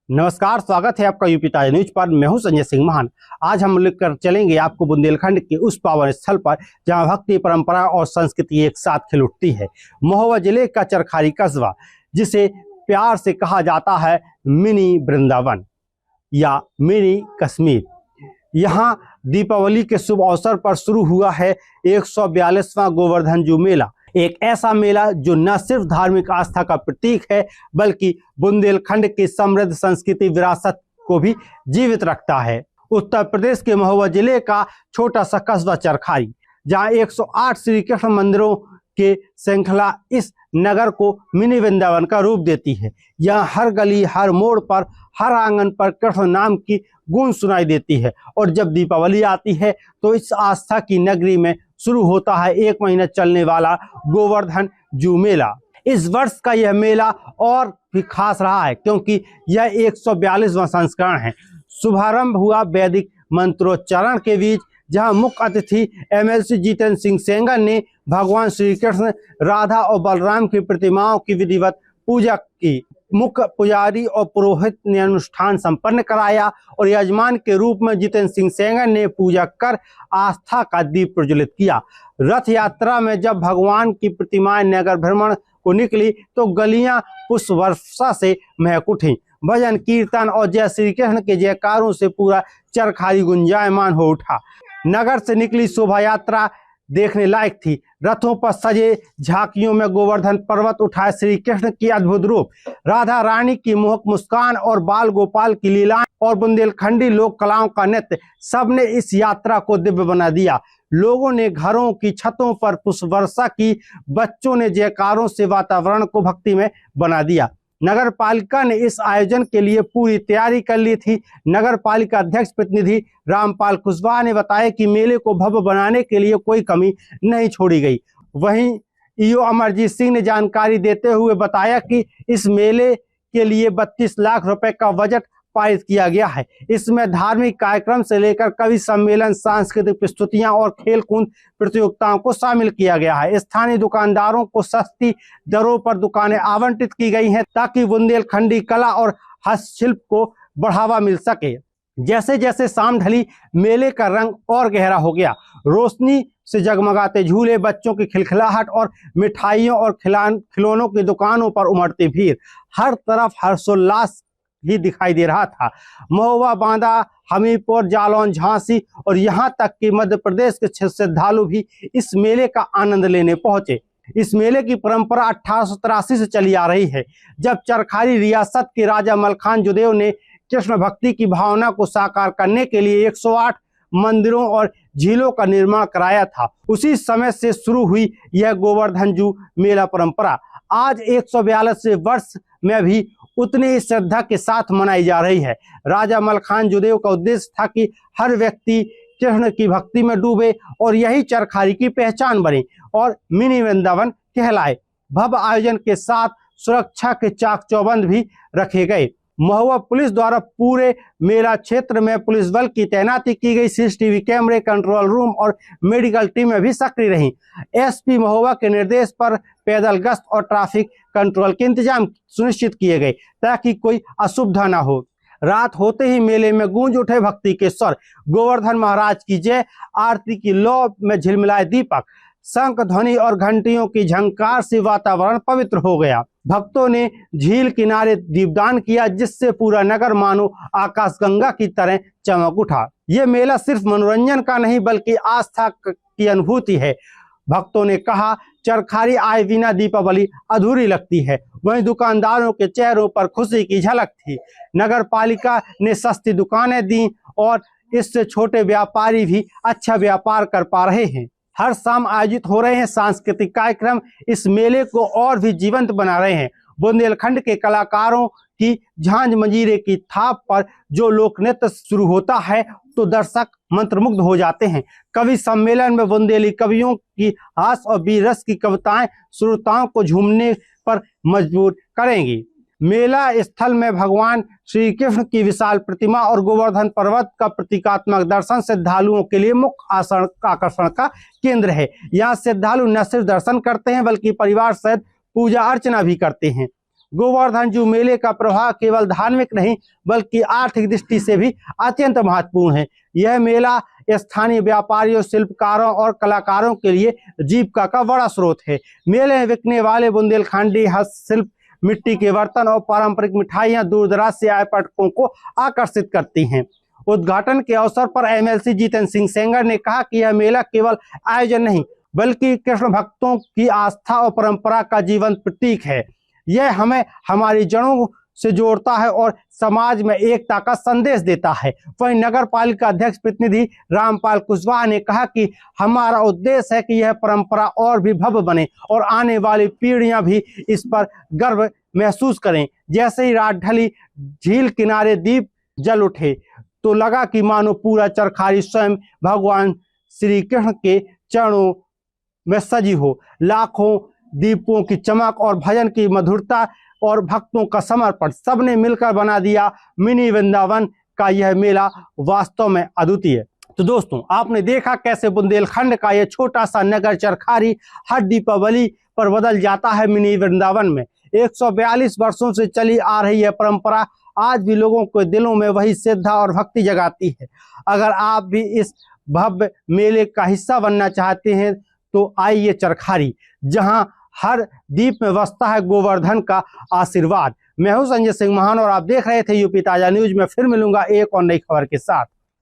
नमस्कार, स्वागत है आपका यूपी ताजा न्यूज पर। मैं हूं संजय सिंह महान। आज हम लेकर चलेंगे आपको बुंदेलखंड के उस पावन स्थल पर जहां भक्ति, परंपरा और संस्कृति एक साथ खिल उठती है। महोबा जिले का चरखारी कस्बा, जिसे प्यार से कहा जाता है मिनी वृंदावन या मिनी कश्मीर। यहाँ दीपावली के शुभ अवसर पर शुरू हुआ है 142वां गोवर्धन जू मेला। एक ऐसा मेला जो न सिर्फ धार्मिक आस्था का प्रतीक है, बल्कि बुंदेलखंड की समृद्ध संस्कृति विरासत को भी जीवित रखता है। उत्तर प्रदेश के महोबा जिले का छोटा सा कस्बा चरखारी, जहां 108 श्री कृष्ण मंदिरों के श्रृंखला इस नगर को मिनी वृंदावन का रूप देती है। यहाँ हर गली, हर मोड़ पर, हर आंगन पर कृष्ण नाम की गूंज सुनाई देती है। और जब दीपावली आती है तो इस आस्था की नगरी में शुरू होता है 1 महीना चलने वाला गोवर्धन जू मेला। इस वर्ष का यह मेला और भी खास रहा है क्योंकि यह 142वां संस्करण है। शुभारंभ हुआ वैदिक मंत्रोच्चारण के बीच, जहां मुख्य अतिथि MLC जितेंद्र सिंह सेंगर ने भगवान श्री कृष्ण, राधा और बलराम की प्रतिमाओं की विधिवत पूजा की। मुख्य पुजारी और पुरोहित ने अनुष्ठान संपन्न कराया और यजमान के रूप में जितेंद्र सिंह सेंगर ने पूजा कर आस्था का दीप प्रज्वलित किया। रथ यात्रा में जब भगवान की प्रतिमाएं नगर भ्रमण को निकली तो गलियां पुष्प वर्षा से महक उठी। भजन, कीर्तन और जय श्री कृष्ण के जयकारों से पूरा चरखारी गुंजायमान हो उठा। नगर से निकली शोभा यात्रा देखने लायक थी। रथों पर सजे झांकियों में गोवर्धन पर्वत उठाए श्री कृष्ण की अद्भुत रूप, राधा रानी की मोहक मुस्कान और बाल गोपाल की लीलाएं और बुंदेलखंडी लोक कलाओं का नृत्य, सबने इस यात्रा को दिव्य बना दिया। लोगों ने घरों की छतों पर पुष्प वर्षा की, बच्चों ने जयकारों से वातावरण को भक्तिमय बना दिया। नगर पालिका ने इस आयोजन के लिए पूरी तैयारी कर ली थी। नगर पालिका अध्यक्ष प्रतिनिधि रामपाल कुशवाहा ने बताया कि मेले को भव्य बनाने के लिए कोई कमी नहीं छोड़ी गई। वहीं ईओ अमरजीत सिंह ने जानकारी देते हुए बताया कि इस मेले के लिए 32 लाख रुपए का बजट पारित किया गया है। इसमें धार्मिक कार्यक्रम से लेकर कवि सम्मेलन, सांस्कृतिक प्रस्तुतियां और खेलकूद प्रतियोगिताओं को शामिल किया गया है। स्थानीय दुकानदारों को सस्ती दरों पर दुकानें आवंटित की गई हैं ताकि बुंदेलखंडी कला और हस्तशिल्प को बढ़ावा मिल सके। जैसे जैसे शाम ढली, मेले का रंग और गहरा हो गया। रोशनी से जगमगाते झूले, बच्चों की खिलखिलाहट और मिठाइयों और खिलौनों की दुकानों पर उमड़ती भीड़, हर तरफ हर्षोल्लास ही दिखाई दे रहा था। महोबा, बांदा, हमीरपुर, जालौन, झांसी और यहाँ तक कि मध्य प्रदेश के श्रद्धालु भी इस मेले का आनंद लेने पहुंचे। इस मेले की परंपरा 1883 से चली आ रही है, जब चरखारी रियासत के राजा मलखान जुदेव ने कृष्ण भक्ति की भावना को साकार करने के लिए 108 मंदिरों और झीलों का निर्माण कराया था। उसी समय से शुरू हुई यह गोवर्धन जू मेला परंपरा आज 142वें वर्ष में भी उतनी ही श्रद्धा के साथ मनाई जा रही है। राजा मलखान जुदेव का उद्देश्य था कि हर व्यक्ति कृष्ण की भक्ति में डूबे और यही चरखारी की पहचान बने और मिनी वृंदावन कहलाए। भव्य आयोजन के साथ सुरक्षा के चाक चौबंद भी रखे गए। महोबा पुलिस द्वारा पूरे मेला क्षेत्र में पुलिस बल की तैनाती की गई। CCTV कैमरे, कंट्रोल रूम और मेडिकल टीमें भी सक्रिय रहीं। SP महोबा के निर्देश पर पैदल गश्त और ट्रैफिक कंट्रोल के इंतजाम सुनिश्चित किए गए ताकि कोई असुविधा न हो। रात होते ही मेले में गूंज उठे भक्ति के स्वर, गोवर्धन महाराज की जय, आरती की लौ में झिलमिलाए दीपक, शंख ध्वनि और घंटियों की झंकार से वातावरण पवित्र हो गया। भक्तों ने झील किनारे दीपदान किया, जिससे पूरा नगर मानो आकाशगंगा की तरह चमक उठा। ये मेला सिर्फ मनोरंजन का नहीं बल्कि आस्था की अनुभूति है। भक्तों ने कहा, चरखारी आए बिना दीपावली अधूरी लगती है। वहीं दुकानदारों के चेहरों पर खुशी की झलक थी। नगर पालिका ने सस्ती दुकानें दी और इससे छोटे व्यापारी भी अच्छा व्यापार कर पा रहे हैं। हर शाम आयोजित हो रहे हैं सांस्कृतिक कार्यक्रम इस मेले को और भी जीवंत बना रहे हैं। बुंदेलखंड के कलाकारों की झांझ मंजीरे की थाप पर जो लोक नृत्य शुरू होता है तो दर्शक मंत्रमुग्ध हो जाते हैं। कवि सम्मेलन में बुंदेली कवियों की हास और वीर रस की कविताएं श्रोताओं को झूमने पर मजबूर करेंगी। मेला स्थल में भगवान श्री कृष्ण की विशाल प्रतिमा और गोवर्धन पर्वत का प्रतीकात्मक दर्शन श्रद्धालुओं के लिए मुख्य आकर्षण का केंद्र है। यहाँ श्रद्धालु न सिर्फ दर्शन करते हैं बल्कि परिवार सहित पूजा अर्चना भी करते हैं। गोवर्धन जू मेले का प्रभाव केवल धार्मिक नहीं बल्कि आर्थिक दृष्टि से भी अत्यंत महत्वपूर्ण है। यह मेला स्थानीय व्यापारियों, शिल्पकारों और कलाकारों के लिए जीविका का बड़ा स्रोत है। मेले में बिकने वाले बुंदेलखंडी हस्तशिल्प, मिट्टी के बर्तन और पारंपरिक मिठाइयां दूर दराज से आए पर्यटकों को आकर्षित करती हैं। उद्घाटन के अवसर पर एमएलसी जितेंद्र सिंह सेंगर ने कहा कि यह मेला केवल आयोजन नहीं बल्कि कृष्ण भक्तों की आस्था और परंपरा का जीवंत प्रतीक है। यह हमें हमारी जड़ों से जोड़ता है और समाज में एकता का संदेश देता है। वहीं नगर पालिका अध्यक्ष प्रतिनिधि रामपाल कुशवाहा ने कहा कि हमारा उद्देश्य है कि यह परंपरा और भी भव्य बने और आने वाली पीढ़ियां भी इस पर गर्व महसूस करें। जैसे ही रात ढली, झील किनारे दीप जल उठे तो लगा कि मानो पूरा चरखारी स्वयं भगवान श्री कृष्ण के चरणों में सजी हो। लाखों दीपों की चमक और भजन की मधुरता और भक्तों का समर्पण सबने मिलकर बना दिया मिनी वृंदावन का यह मेला वास्तव में अद्वितीय। तो दोस्तों, आपने देखा कैसे बुंदेलखंड का यह छोटा सा नगर चरखारी हर दीपावली पर बदल जाता है मिनी वृंदावन में। 142 वर्षों से चली आ रही यह परंपरा आज भी लोगों के दिलों में वही श्रद्धा और भक्ति जगाती है। अगर आप भी इस भव्य मेले का हिस्सा बनना चाहते हैं तो आइए चरखारी, जहां हर दीप में बसता है गोवर्धन का आशीर्वाद। मैं हूं संजय सिंह महान और आप देख रहे थे यूपी ताजा न्यूज में। फिर मिलूंगा एक और नई खबर के साथ।